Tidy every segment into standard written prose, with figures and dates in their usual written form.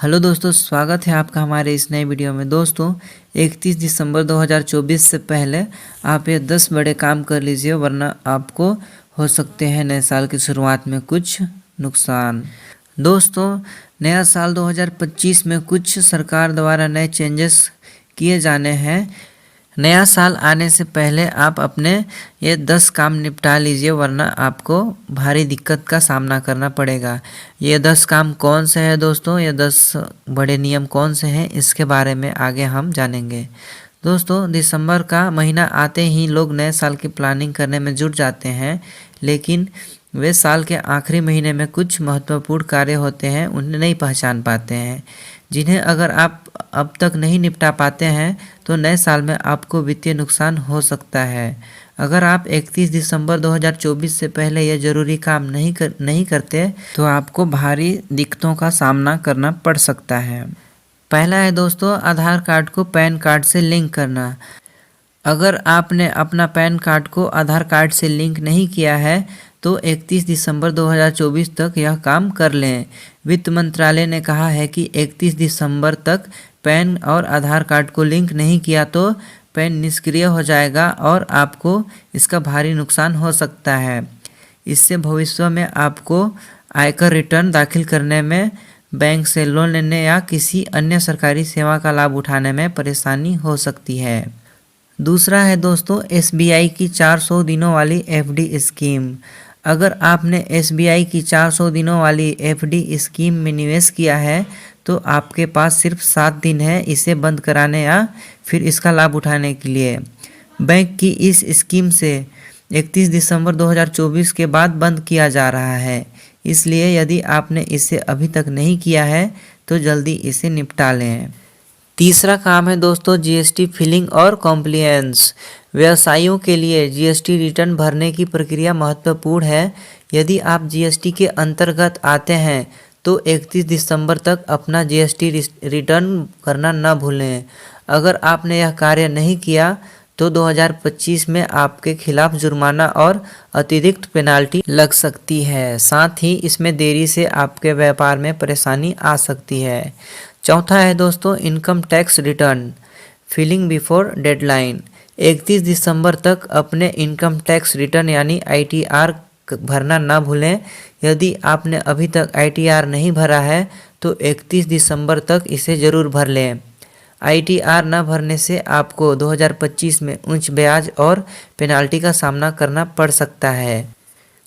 Hello दोस्तों, स्वागत है आपका हमारे इस नए वीडियो में। दोस्तों 31 दिसंबर 2024 से पहले आप ये 10 बड़े काम कर लीजिए, वरना आपको हो सकते हैं नए साल की शुरुआत में कुछ नुकसान। दोस्तों नया साल 2025 में कुछ सरकार द्वारा नए चेंजेस किए जाने हैं। नया साल आने से पहले आप अपने ये 10 काम निपटा लीजिए, वरना आपको भारी दिक्कत का सामना करना पड़ेगा। ये 10 काम कौन से हैं दोस्तों, ये 10 बड़े नियम कौन से हैं, इसके बारे में आगे हम जानेंगे। दोस्तों दिसंबर का महीना आते ही लोग नए साल की प्लानिंग करने में जुट जाते हैं, लेकिन वे साल के आखिरी महीने में कुछ महत्वपूर्ण कार्य होते हैं उन्हें नहीं पहचान पाते हैं, जिन्हें अगर आप अब तक नहीं निपटा पाते हैं तो नए साल में आपको वित्तीय नुकसान हो सकता है। अगर आप 31 दिसंबर 2024 से पहले यह जरूरी काम नहीं करते तो आपको भारी दिक्कतों का सामना करना पड़ सकता है। पहला है दोस्तों, आधार कार्ड को पैन कार्ड से लिंक करना। अगर आपने अपना पैन कार्ड को आधार कार्ड से लिंक नहीं किया है तो 31 दिसंबर 2024 तक यह काम कर लें। वित्त मंत्रालय ने कहा है कि 31 दिसंबर तक पैन और आधार कार्ड को लिंक नहीं किया तो पैन निष्क्रिय हो जाएगा और आपको इसका भारी नुकसान हो सकता है। इससे भविष्य में आपको आयकर रिटर्न दाखिल करने में, बैंक से लोन लेने या किसी अन्य सरकारी सेवा का लाभ उठाने में परेशानी हो सकती है। दूसरा है दोस्तों, SBI की 400 दिनों वाली FD स्कीम। अगर आपने SBI की 400 दिनों वाली FD स्कीम में निवेश किया है तो आपके पास सिर्फ 7 दिन है इसे बंद कराने या फिर इसका लाभ उठाने के लिए। बैंक की इस स्कीम से 31 दिसंबर 2024 के बाद बंद किया जा रहा है, इसलिए यदि आपने इसे अभी तक नहीं किया है तो जल्दी इसे निपटा लें। तीसरा काम है दोस्तों, GST फिलिंग और कॉम्प्लियंस। व्यवसायियों के लिए GST रिटर्न भरने की प्रक्रिया महत्वपूर्ण है। यदि आप GST के अंतर्गत आते हैं तो 31 दिसंबर तक अपना GST रिटर्न करना न भूलें। अगर आपने यह कार्य नहीं किया तो 2025 में आपके खिलाफ जुर्माना और अतिरिक्त पेनाल्टी लग सकती है। साथ ही इसमें देरी से आपके व्यापार में परेशानी आ सकती है। चौथा है दोस्तों, income tax return filing before deadline. 31 दिसंबर तक अपने इनकम टैक्स रिटर्न यानी ITR भरना ना भूलें। यदि आपने अभी तक ITR नहीं भरा है तो 31 दिसंबर तक इसे ज़रूर भर लें। ITR न भरने से आपको 2025 में उच्च ब्याज और पेनाल्टी का सामना करना पड़ सकता है।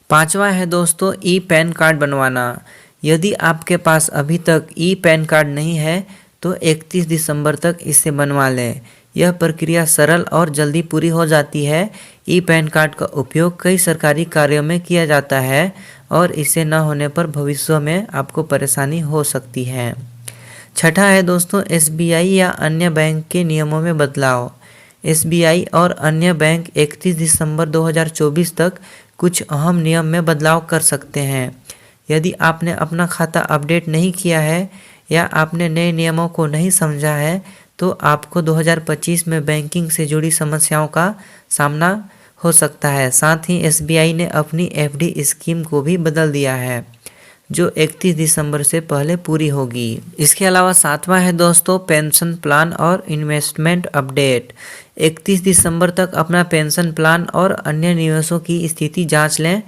पांचवा है दोस्तों, पैन कार्ड बनवाना। यदि आपके पास अभी तक पैन कार्ड नहीं है तो 31 दिसंबर तक इसे बनवा लें। यह प्रक्रिया सरल और जल्दी पूरी हो जाती है। पैन कार्ड का उपयोग कई सरकारी कार्यों में किया जाता है और इसे न होने पर भविष्य में आपको परेशानी हो सकती है। छठा है दोस्तों, SBI या अन्य बैंक के नियमों में बदलाव। SBI और अन्य बैंक 31 दिसंबर 2024 तक कुछ अहम नियम में बदलाव कर सकते हैं। यदि आपने अपना खाता अपडेट नहीं किया है या आपने नए नियमों को नहीं समझा है तो आपको 2025 में बैंकिंग से जुड़ी समस्याओं का सामना हो सकता है। साथ ही SBI ने अपनी FD स्कीम को भी बदल दिया है जो 31 दिसंबर से पहले पूरी होगी। इसके अलावा सातवां है दोस्तों, पेंशन प्लान और इन्वेस्टमेंट अपडेट। 31 दिसंबर तक अपना पेंशन प्लान और अन्य निवेशों की स्थिति जांच लें।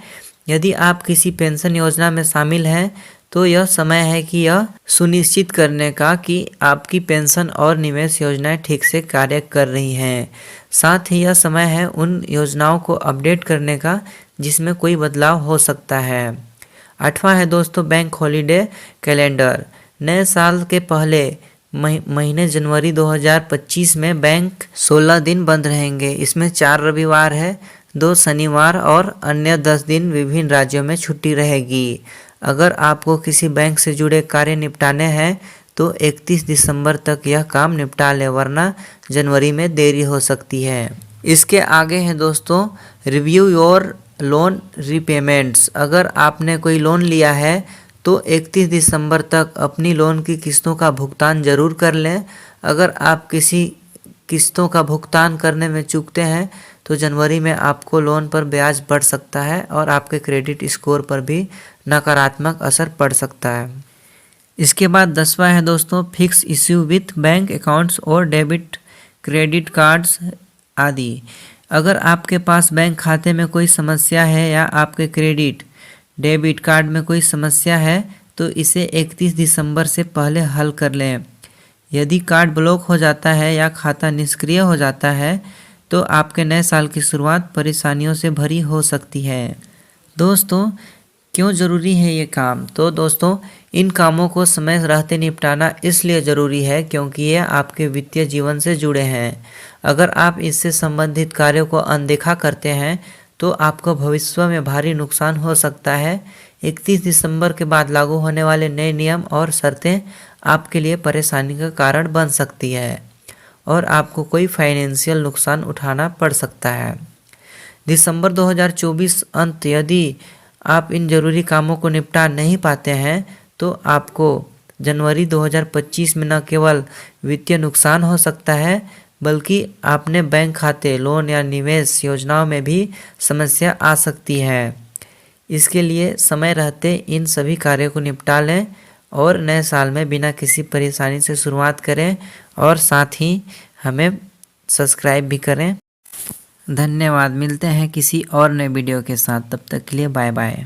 यदि आप किसी पेंशन योजना में शामिल हैं तो यह समय है कि यह सुनिश्चित करने का कि आपकी पेंशन और निवेश योजनाएं ठीक से कार्य कर रही हैं। साथ ही यह समय है उन योजनाओं को अपडेट करने का जिसमें कोई बदलाव हो सकता है। आठवां है दोस्तों, बैंक हॉलीडे कैलेंडर। नए साल के पहले महीने जनवरी 2025 में बैंक 16 दिन बंद रहेंगे। इसमें 4 रविवार है, 2 शनिवार और अन्य 10 दिन विभिन्न राज्यों में छुट्टी रहेगी। अगर आपको किसी बैंक से जुड़े कार्य निपटाने हैं तो 31 दिसंबर तक यह काम निपटा लें, वरना जनवरी में देरी हो सकती है। इसके आगे है दोस्तों, रिव्यू योर लोन रीपेमेंट्स। अगर आपने कोई लोन लिया है तो 31 दिसंबर तक अपनी लोन की किस्तों का भुगतान जरूर कर लें। अगर आप किसी किस्तों का भुगतान करने में चूकते हैं तो जनवरी में आपको लोन पर ब्याज बढ़ सकता है और आपके क्रेडिट स्कोर पर भी नकारात्मक असर पड़ सकता है। इसके बाद 10वां है दोस्तों fix issue with bank accounts और डेबिट क्रेडिट कार्ड्स आदि। अगर आपके पास बैंक खाते में कोई समस्या है या आपके क्रेडिट डेबिट कार्ड में कोई समस्या है तो इसे 31 दिसंबर से पहले हल कर लें। यदि कार्ड ब्लॉक हो जाता है या खाता निष्क्रिय हो जाता है तो आपके नए साल की शुरुआत परेशानियों से भरी हो सकती है। दोस्तों क्यों ज़रूरी है ये काम? तो दोस्तों इन कामों को समय रहते निपटाना इसलिए ज़रूरी है क्योंकि ये आपके वित्तीय जीवन से जुड़े हैं। अगर आप इससे संबंधित कार्यों को अनदेखा करते हैं तो आपको भविष्य में भारी नुकसान हो सकता है। 31 दिसंबर के बाद लागू होने वाले नए नियम और शर्तें आपके लिए परेशानी का कारण बन सकती है और आपको कोई फाइनेंशियल नुकसान उठाना पड़ सकता है। दिसंबर 2024 अंत यदि आप इन जरूरी कामों को निपटा नहीं पाते हैं तो आपको जनवरी 2025 में न केवल वित्तीय नुकसान हो सकता है बल्कि आपने बैंक खाते, लोन या निवेश योजनाओं में भी समस्या आ सकती है। इसके लिए समय रहते इन सभी कार्यों को निपटा लें और नए साल में बिना किसी परेशानी से शुरुआत करें और साथ ही हमें सब्सक्राइब भी करें। धन्यवाद। मिलते हैं किसी और नए वीडियो के साथ, तब तक के लिए बाय बाय।